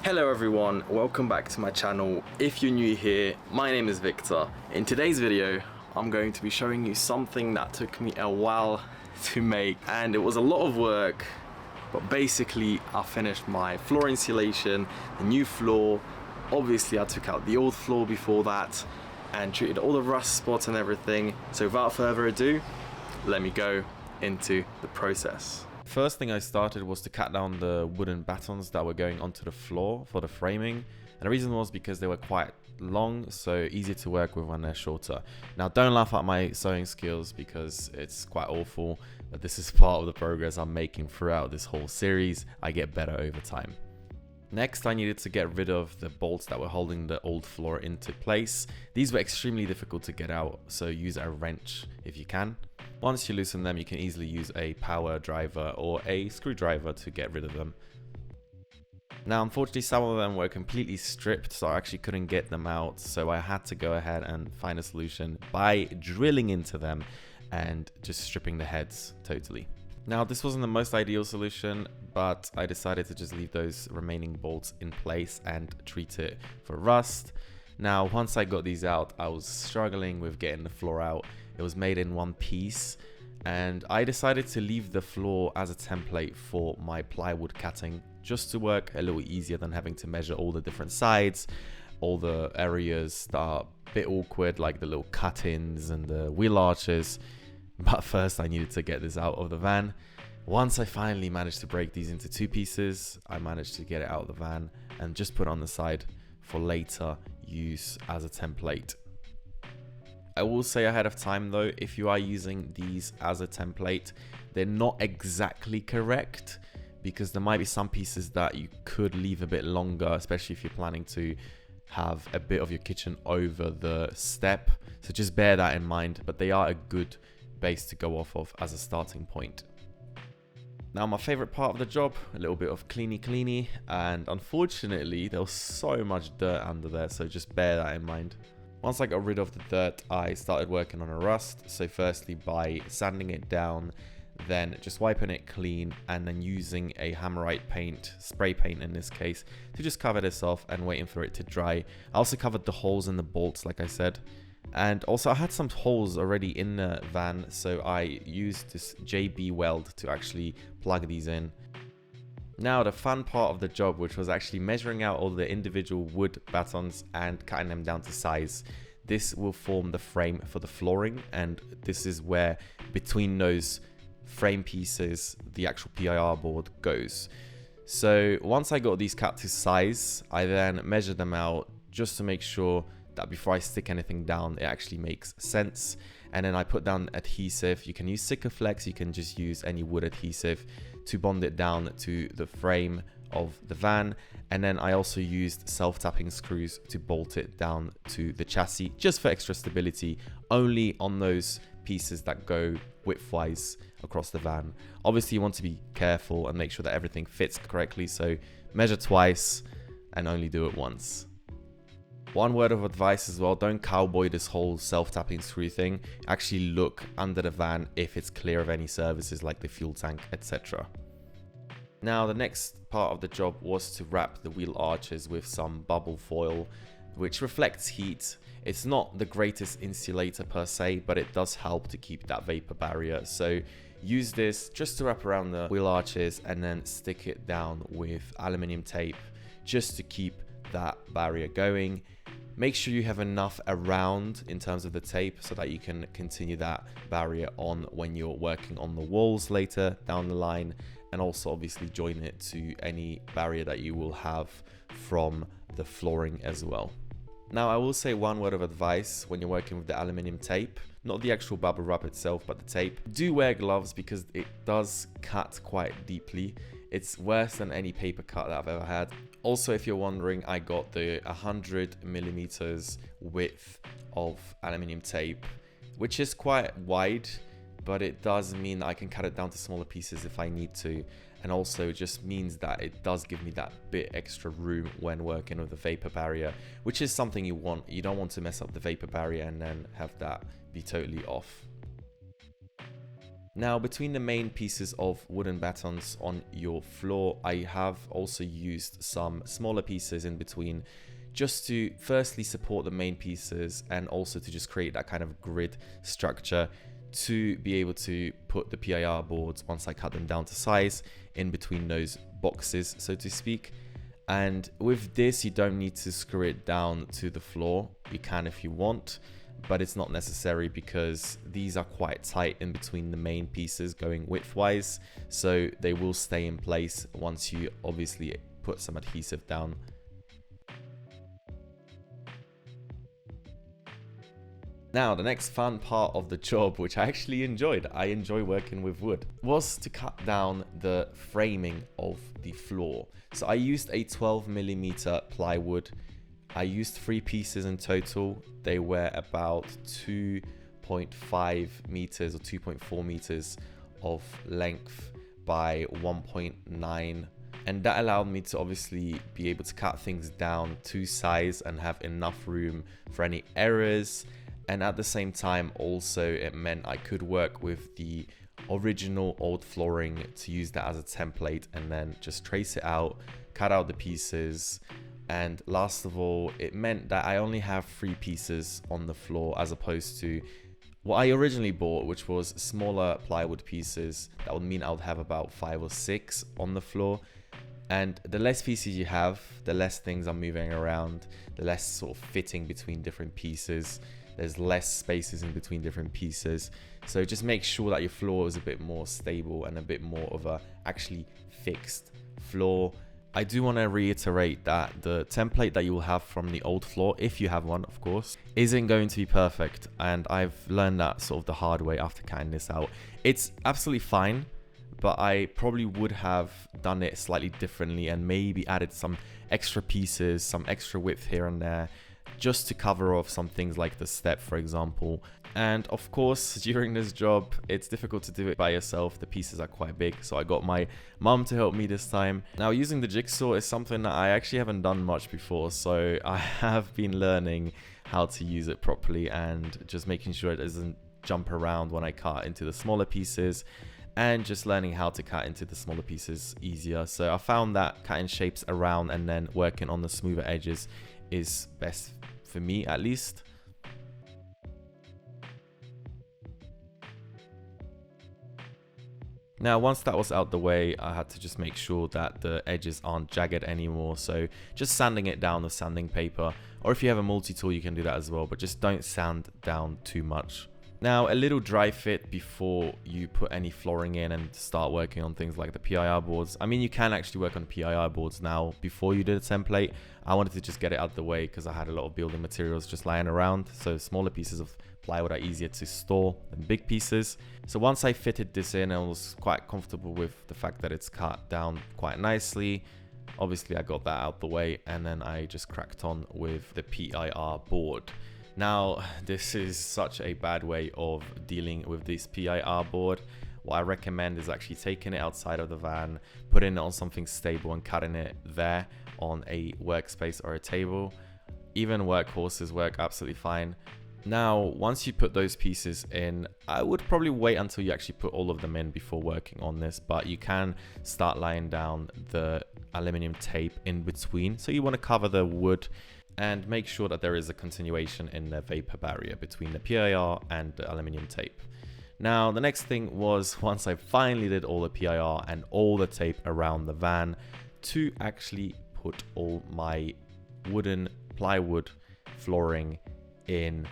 Hello everyone, welcome back to my channel. If you're new here, my name is Wiktor. In today's video, I'm going to be showing you something that took me a while to make, and it was a lot of work, but basically I finished my floor insulation, the new floor. Obviously I took out the old floor before that and treated all the rust spots and everything. So without further ado, let me go into the process. First thing I started was to cut down the wooden battens that were going onto the floor for the framing. And the reason was because they were quite long, so easy to work with when they're shorter. Now don't laugh at my sewing skills because it's quite awful, but this is part of the progress I'm making throughout this whole series. I get better over time. Next, I needed to get rid of the bolts that were holding the old floor into place. These were extremely difficult to get out, so use a wrench if you can. Once you loosen them, you can easily use a power driver or a screwdriver to get rid of them. Now, unfortunately, some of them were completely stripped, so I actually couldn't get them out, so I had to go ahead and find a solution by drilling into them and just stripping the heads totally. Now, this wasn't the most ideal solution, but I decided to just leave those remaining bolts in place and treat it for rust. Now, once I got these out, I was struggling with getting the floor out. It was made in one piece, and I decided to leave the floor as a template for my plywood cutting, just to work a little easier than having to measure all the different sides, all the areas that are a bit awkward, like the little cut-ins and the wheel arches. But first I needed to get this out of the van. Once I finally managed to break these into two pieces, I managed to get it out of the van and just put it on the side for later use as a template. I will say ahead of time though, if you are using these as a template, they're not exactly correct, because there might be some pieces that you could leave a bit longer, especially if you're planning to have a bit of your kitchen over the step. So just bear that in mind, but they are a good base to go off of as a starting point. Now, my favorite part of the job, a little bit of cleany, and unfortunately there was so much dirt under there, so just bear that in mind. Once I got rid of the dirt, I started working on a rust. So firstly by sanding it down, then just wiping it clean, and then using a hammerite paint, spray paint in this case, to just cover this off and waiting for it to dry. I also covered the holes in the bolts, like I said. And also I had some holes already in the van, so I used this JB weld to actually plug these in. Now the fun part of the job, which was actually measuring out all the individual wood battens and cutting them down to size. This will form the frame for the flooring, and this is where between those frame pieces the actual PIR board goes. So once I got these cut to size, I then measured them out just to make sure that before I stick anything down it actually makes sense. And then I put down adhesive. You can use SCREWFIX, you can just use any wood adhesive to bond it down to the frame of the van. And then I also used self-tapping screws to bolt it down to the chassis, just for extra stability, only on those pieces that go widthwise across the van. Obviously you want to be careful and make sure that everything fits correctly, so measure twice and only do it once. One word of advice as well, don't cowboy this whole self-tapping screw thing. Actually look under the van if it's clear of any services like the fuel tank, etc. Now the next part of the job was to wrap the wheel arches with some bubble foil, which reflects heat. It's not the greatest insulator per se, but it does help to keep that vapor barrier. So use this just to wrap around the wheel arches and then stick it down with aluminium tape just to keep that barrier going. Make sure you have enough around in terms of the tape so that you can continue that barrier on when you're working on the walls later down the line, and also obviously join it to any barrier that you will have from the flooring as well. Now I will say one word of advice when you're working with the aluminium tape, not the actual bubble wrap itself but the tape. Do wear gloves because it does cut quite deeply. It's worse than any paper cut that I've ever had. Also, if you're wondering, I got the 100mm width of aluminium tape, which is quite wide, but it does mean that I can cut it down to smaller pieces if I need to. And also it just means that it does give me that bit extra room when working with the vapor barrier, which is something you want. You don't want to mess up the vapor barrier and then have that be totally off. Now, between the main pieces of wooden battens on your floor, I have also used some smaller pieces in between, just to firstly support the main pieces and also to just create that kind of grid structure to be able to put the PIR boards, once I cut them down to size, in between those boxes, so to speak. And with this, you don't need to screw it down to the floor. You can if you want, but it's not necessary because these are quite tight in between the main pieces going widthwise, so they will stay in place once you obviously put some adhesive down. Now, the next fun part of the job, which I actually enjoyed, I enjoy working with wood, was to cut down the framing of the floor. So I used a 12mm plywood. I used 3 pieces in total. They were about 2.5 meters or 2.4 meters of length by 1.9. And that allowed me to obviously be able to cut things down to size and have enough room for any errors. And at the same time, also, it meant I could work with the original old flooring to use that as a template and then just trace it out, cut out the pieces. And last of all, it meant that I only have 3 pieces on the floor as opposed to what I originally bought, which was smaller plywood pieces. That would mean I would have about 5 or 6 on the floor. And the less pieces you have, the less things are moving around, the less sort of fitting between different pieces. There's less spaces in between different pieces. So just make sure that your floor is a bit more stable and a bit more of a actually fixed floor. I do want to reiterate that the template that you will have from the old floor, if you have one, of course, isn't going to be perfect. And I've learned that sort of the hard way after cutting this out. It's absolutely fine, but I probably would have done it slightly differently and maybe added some extra pieces, some extra width here and there, just to cover off some things like the step, for example. And of course, during this job, it's difficult to do it by yourself. The pieces are quite big, so I got my mum to help me this time. Now, using the jigsaw is something that I actually haven't done much before, so I have been learning how to use it properly and just making sure it doesn't jump around when I cut into the smaller pieces, and just learning how to cut into the smaller pieces easier. So I found that cutting shapes around and then working on the smoother edges is best for me, at least. Now, once that was out the way, I had to just make sure that the edges aren't jagged anymore. So just sanding it down with sanding paper, or if you have a multi-tool, you can do that as well, but just don't sand down too much. Now, a little dry fit before you put any flooring in and start working on things like the PIR boards. I mean, you can actually work on PIR boards now before you did a template. I wanted to just get it out the way because I had a lot of building materials just lying around. So smaller pieces of plywood are easier to store than big pieces. So once I fitted this in, I was quite comfortable with the fact that it's cut down quite nicely. Obviously, I got that out the way, and then I just cracked on with the PIR board. Now, this is such a bad way of dealing with this PIR board. What I recommend is actually taking it outside of the van, putting it on something stable and cutting it there on a workspace or a table. Even workhorses work absolutely fine. Now, once you put those pieces in, I would probably wait until you actually put all of them in before working on this, but you can start laying down the aluminium tape in between. So you want to cover the wood and make sure that there is a continuation in the vapor barrier between the PIR and the aluminium tape. Now, the next thing was, once I finally did all the PIR and all the tape around the van, to actually put all my wooden plywood flooring in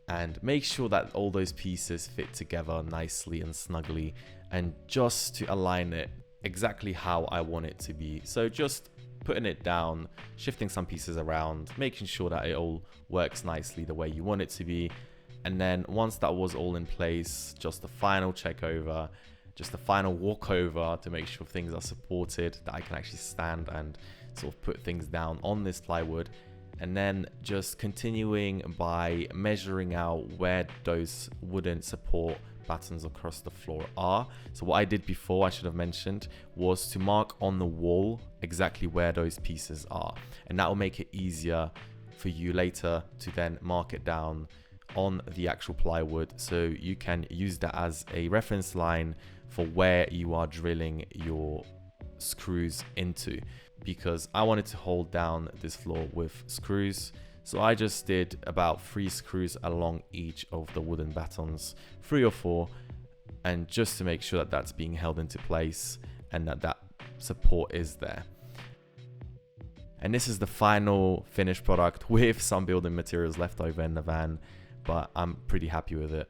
and make sure that all those pieces fit together nicely and snugly, and just to align it exactly how I want it to be. So just putting it down, shifting some pieces around, making sure that it all works nicely the way you want it to be. And then once that was all in place, just the final check over, just the final walk over to make sure things are supported, that I can actually stand and sort of put things down on this plywood. And then just continuing by measuring out where those wooden support battens across the floor are. So what I did before, I should have mentioned, was to mark on the wall exactly where those pieces are. And that will make it easier for you later to then mark it down on the actual plywood, so you can use that as a reference line for where you are drilling your screws into, because I wanted to hold down this floor with screws. So I just did about 3 screws along each of the wooden battens, 3 or 4, and just to make sure that that's being held into place and that that support is there. And this is the final finished product with some building materials left over in the van, but I'm pretty happy with it.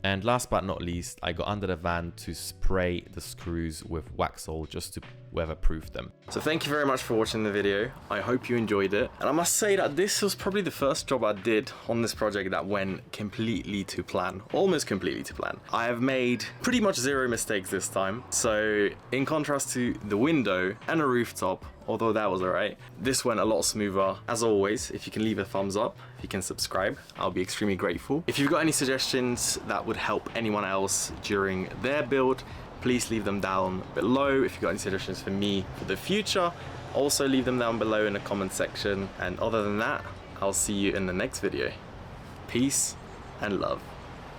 And last but not least, I got under the van to spray the screws with Waxoyl just to weatherproof them. So thank you very much for watching the video. I hope you enjoyed it. And I must say that this was probably the first job I did on this project that went completely to plan, almost completely to plan. I have made pretty much 0 mistakes this time. So in contrast to the window and a rooftop, although that was alright, this went a lot smoother. As always, if you can leave a thumbs up, if you can subscribe, I'll be extremely grateful. If you've got any suggestions that would help anyone else during their build, please leave them down below. If you've got any suggestions for me for the future, also leave them down below in the comment section. And other than that, I'll see you in the next video. Peace and love.